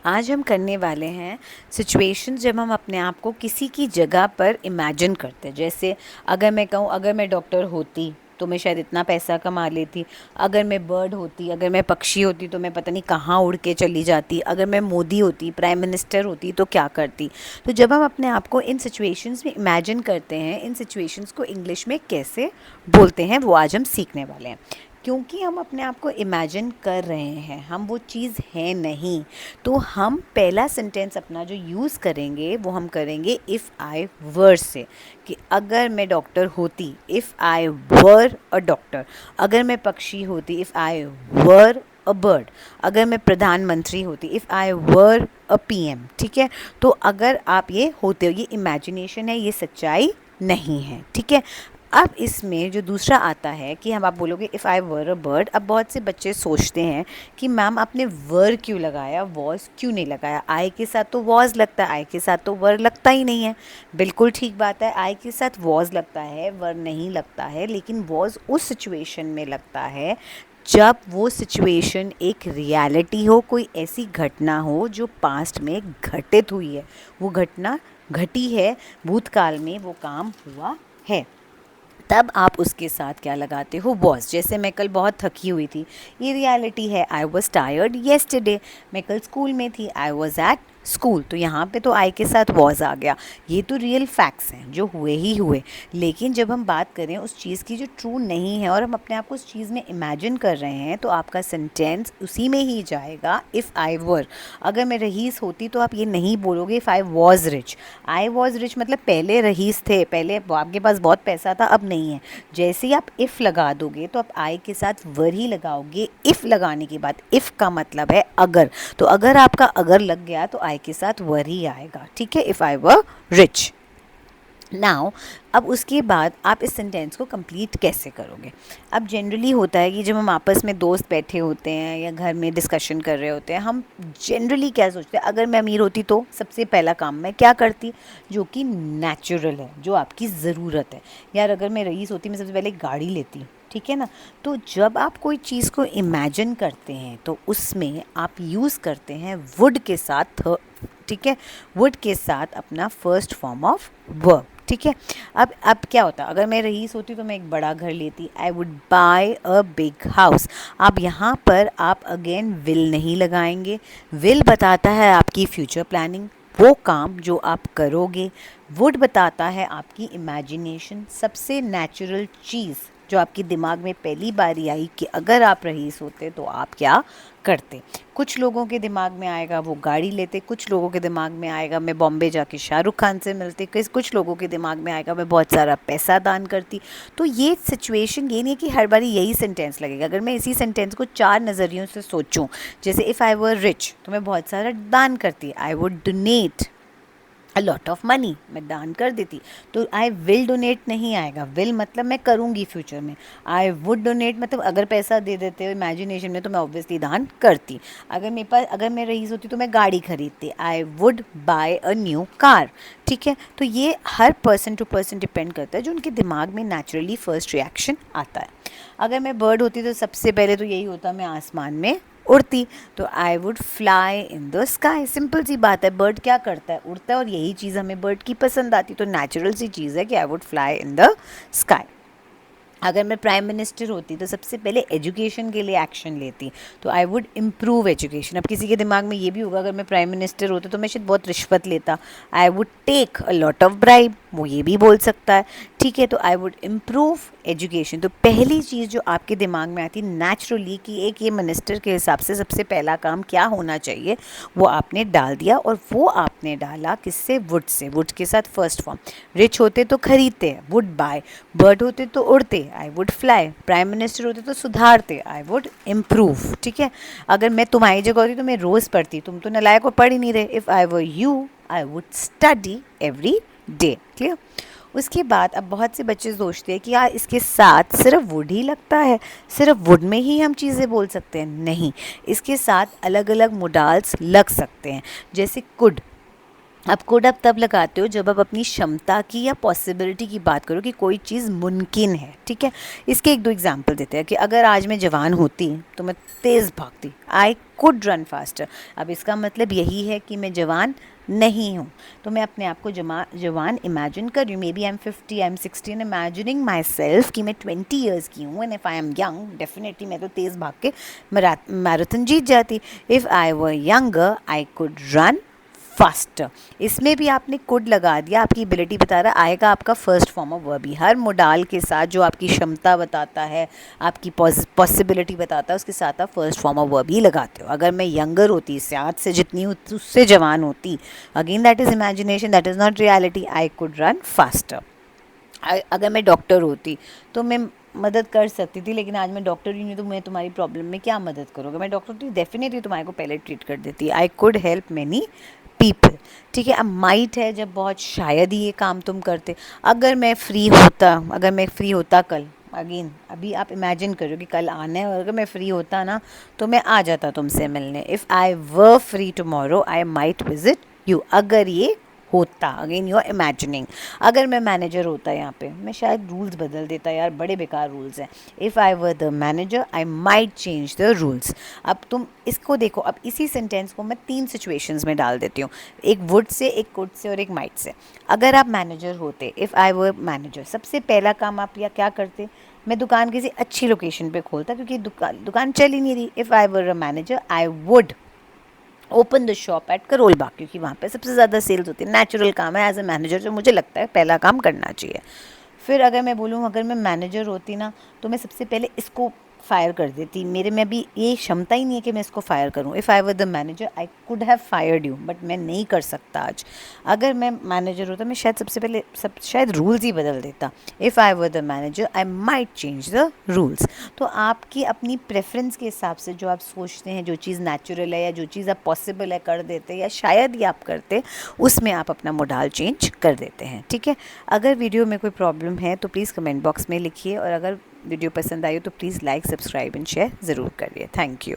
आज हम करने वाले हैं सिचुएशंस जब हम अपने आप को किसी की जगह पर इमेजिन करते हैं। जैसे अगर मैं कहूँ, अगर मैं डॉक्टर होती तो मैं शायद इतना पैसा कमा लेती। अगर मैं बर्ड होती, अगर मैं पक्षी होती तो मैं पता नहीं कहाँ उड़ के चली जाती। अगर मैं मोदी होती, प्राइम मिनिस्टर होती तो क्या करती। तो जब हम अपने आप को इन सिचुएशंस में इमेजिन करते हैं, इन सिचुएशंस को इंग्लिश में कैसे बोलते हैं वो आज हम सीखने वाले हैं। क्योंकि हम अपने आप को इमेजिन कर रहे हैं, हम वो चीज़ है नहीं, तो हम पहला सेंटेंस अपना जो यूज़ करेंगे वो हम करेंगे इफ़ आई वर से, कि अगर मैं डॉक्टर होती, if I were a doctor. अगर मैं पक्षी होती, if I were a bird. अगर मैं प्रधानमंत्री होती, if I were a PM. ठीक है, तो अगर आप ये होते हो, ये इमेजिनेशन है, ये सच्चाई नहीं है। ठीक है, अब इसमें जो दूसरा आता है कि हम आप बोलोगे if I were a bird. अब बहुत से बच्चे सोचते हैं कि मैम आपने वर क्यों लगाया, वॉज क्यों नहीं लगाया। आई के साथ तो वॉज लगता है, आई के साथ तो वर लगता ही नहीं है। बिल्कुल ठीक बात है, आई के साथ वॉज लगता है, वर नहीं लगता है। लेकिन वॉज उस सिचुएशन में लगता है जब वो सिचुएशन एक रियलिटी हो, कोई ऐसी घटना हो जो पास्ट में घटित हुई है, वो घटना घटी है, भूतकाल में वो काम हुआ है, तब आप उसके साथ क्या लगाते हो, वॉज। जैसे मैं कल बहुत थकी हुई थी, ये रियलिटी है, आई वॉज टायर्ड येस्टरडे। मैं कल स्कूल में थी, आई वॉज एट स्कूल, तो यहाँ पे तो आई के साथ वॉज आ गया। ये तो रियल फैक्ट्स हैं जो हुए ही हुए। लेकिन जब हम बात करें उस चीज़ की जो ट्रू नहीं है और हम अपने आप को उस चीज़ में इमेजिन कर रहे हैं, तो आपका सेंटेंस उसी में ही जाएगा, इफ़ आई वर। अगर मैं रईस होती तो आप ये नहीं बोलोगे if I was rich. I was rich मतलब पहले रईस थे, पहले आपके पास बहुत पैसा था, अब नहीं है। जैसे ही आप इफ़ लगा दोगे तो आप आई के साथ वर ही लगाओगे। इफ़ लगाने के बाद, इफ़ का मतलब है अगर, तो अगर आपका अगर लग गया तो आई के साथ वर ही आएगा। ठीक है, if I were rich. Now अब उसके बाद आप इस सेंटेंस को कंप्लीट कैसे करोगे। अब जनरली होता है कि जब हम आपस में दोस्त बैठे होते हैं या घर में डिस्कशन कर रहे होते हैं, हम जनरली क्या सोचते हैं, अगर मैं अमीर होती तो सबसे पहला काम मैं क्या करती, जो कि नेचुरल है, जो आपकी ज़रूरत है। यार अगर मैं रईस होती मैं सबसे पहले एक गाड़ी लेती। ठीक है ना। तो जब आप कोई चीज़ को इमेजिन करते हैं तो उसमें आप यूज़ करते हैं वुड के साथ। ठीक है, वुड के साथ अपना फर्स्ट फॉर्म ऑफ वर्ब। ठीक है, अब क्या होता, अगर मैं रईस होती तो मैं एक बड़ा घर लेती, I would buy a big house. अब यहाँ पर आप अगेन विल नहीं लगाएंगे। विल बताता है आपकी फ्यूचर प्लानिंग, वो काम जो आप करोगे। वुड बताता है आपकी इमेजिनेशन, सबसे नेचुरल चीज़ जो आपके दिमाग में पहली बारी आई कि अगर आप रईस होते तो आप क्या करते। कुछ लोगों के दिमाग में आएगा वो गाड़ी लेते, कुछ लोगों के दिमाग में आएगा मैं बॉम्बे जाके शाहरुख खान से मिलती, कुछ लोगों के दिमाग में आएगा मैं बहुत सारा पैसा दान करती। तो ये सिचुएशन ये नहीं है कि हर बारी यही सेंटेंस लगेगा। अगर मैं इसी सेंटेंस को चार नज़रियों से सोचूं, जैसे इफ़ आई वर रिच तो मैं बहुत सारा दान करती, I would donate a lot of money, मैं दान कर देती। तो आई विल डोनेट नहीं आएगा, विल मतलब मैं करूँगी फ्यूचर में। आई वुड डोनेट मतलब अगर पैसा दे देते हो इमेजिनेशन में तो मैं ऑब्वियसली दान करती। अगर मेरे पास, अगर मैं रईस होती तो मैं गाड़ी खरीदती, I would buy a new car. ठीक है, तो ये हर पर्सन टू पर्सन डिपेंड करता है जो उनके दिमाग में नेचुरली फर्स्ट रिएक्शन आता है। अगर मैं बर्ड होती तो सबसे पहले तो यही होता, मैं आसमान में उड़ती, तो I would fly in the sky. Simple सी बात है, बर्ड क्या करता है, उड़ता है, और यही चीज़ हमें बर्ड की पसंद आती, तो नेचुरल सी चीज़ है कि आई would fly in the sky. अगर मैं प्राइम मिनिस्टर होती तो सबसे पहले एजुकेशन के लिए एक्शन लेती, तो आई वुड इम्प्रूव एजुकेशन। अब किसी के दिमाग में ये भी होगा अगर मैं प्राइम मिनिस्टर होता तो मैं शायद बहुत रिश्वत लेता, I would take a lot of bribe, वो ये भी बोल सकता है। ठीक है, तो आई वुड इम्प्रूव एजुकेशन। तो पहली चीज़ जो आपके दिमाग में आती नेचुरली कि एक ये मिनिस्टर के हिसाब से सबसे पहला काम क्या होना चाहिए, वो आपने डाल दिया, और वो आपने डाला किससे, वुड से। वुड के साथ फर्स्ट फॉर्म। रिच होते तो खरीदते, वुड बाय। बर्ड होते तो उड़ते, आई वुड फ्लाई। प्राइम मिनिस्टर होते तो सुधारते, आई वुड इम्प्रूव। ठीक है, अगर मैं तुम्हारी जगह होती तो मैं रोज़ पढ़ती, तुम तो नालायक और पढ़ ही नहीं रहे। If I were you I would study every day. Clear. उसके बाद अब बहुत से बच्चे सोचते हैं कि यार इसके साथ सिर्फ वुड ही लगता है, सिर्फ वुड में ही हम चीज़ें बोल सकते हैं। नहीं, इसके साथ अलग अलग मोडाल्स लग सकते हैं, जैसे कुड। आप कुड आप तब लगाते हो जब आप अपनी क्षमता की या पॉसिबिलिटी की बात करो कि कोई चीज़ मुमकिन है, ठीक है। इसके एक दो एग्जांपल देते हैं कि अगर आज मैं जवान होती तो मैं तेज़ भागती, आई कुड रन फास्टर। अब इसका मतलब यही है कि मैं जवान नहीं हूँ, तो मैं अपने आप को जवान इमेजिन कर रही हूँ। Maybe I am 50, I am 60 and imagining myself कि मैं 20 ईयर्स की हूँ, and if I am young definitely मैं तो तेज़ भाग के मैराथन जीत जाती। If I were younger I could run faster. इसमें भी आपने कुड लगा दिया, आपकी एबिलिटी बता रहा है, आएगा आपका first form of verb he. Her modal के साथ जो आपकी क्षमता बताता है, आपकी पॉसिबिलिटी बताता है, उसके साथ आप फर्स्ट फॉर्म ऑफ वर्ब ही लगाते हो। अगर मैं यंगर होती, इससे आज से जितनी उससे जवान होती, again that is imagination, that is not reality. I could run faster. अगर मैं डॉक्टर होती तो मैं मदद कर सकती थी, लेकिन आज मैं डॉक्टर ही नहीं, तो मैं तुम्हारी प्रॉब्लम में क्या मदद करूँगा। मैं डॉक्टर थी, डेफिनेटली तुम्हारे को पहले ट्रीट कर देती। I could help many people, ठीक है। अब माइट है जब बहुत शायद ही ये काम तुम करते। अगर मैं फ्री होता कल, अगेन अभी आप इमेजिन करो कि कल आना है, और अगर मैं फ्री होता ना तो मैं आ जाता तुमसे मिलने। If I were free tomorrow I might visit you. अगर ये होता, अगेन यू आर इमेजिनिंग। अगर मैं मैनेजर होता यहाँ पे, मैं शायद रूल्स बदल देता, यार बड़े बेकार रूल्स हैं। If I were the manager I might change the rules. अब तुम इसको देखो, अब इसी सेंटेंस को मैं 3 सिचुएशंस में डाल देती हूँ, एक वुड से, एक कुड से और एक माइट से। अगर आप मैनेजर होते, इफ़ आई वर मैनेजर, सबसे पहला काम आप या क्या करते, मैं दुकान किसी अच्छी लोकेशन पे खोलता, क्योंकि दुकान चल ही नहीं रही। If I were a manager I would open the shop at Karol Bagh, क्योंकि वहाँ पे सबसे ज़्यादा सेल्स होती है। नेचुरल काम है एज ए मैनेजर, जो मुझे लगता है पहला काम करना चाहिए। फिर अगर मैं बोलूँ, अगर मैं मैनेजर होती ना, तो मैं सबसे पहले इसको फायर कर देती। मेरे में अभी ये क्षमता ही नहीं है कि मैं इसको फायर करूँ। If I were the manager I could have fired you, but मैं नहीं कर सकता आज। अगर मैं मैनेजर होता, मैं शायद सबसे पहले शायद रूल्स ही बदल देता। If I were the manager I might change the rules. तो आपकी अपनी प्रेफरेंस के हिसाब से जो आप सोचते हैं, जो चीज़ नेचुरल है या जो चीज़ आप पॉसिबल है कर देते हैं, या शायद ही आप करते, उसमें आप अपना मोडाल चेंज कर देते हैं, ठीक है। अगर वीडियो में कोई प्रॉब्लम है तो प्लीज़ कमेंट बॉक्स में लिखिए, और अगर वीडियो पसंद आई हो तो please like, subscribe and share ज़रूर करिए। Thank you.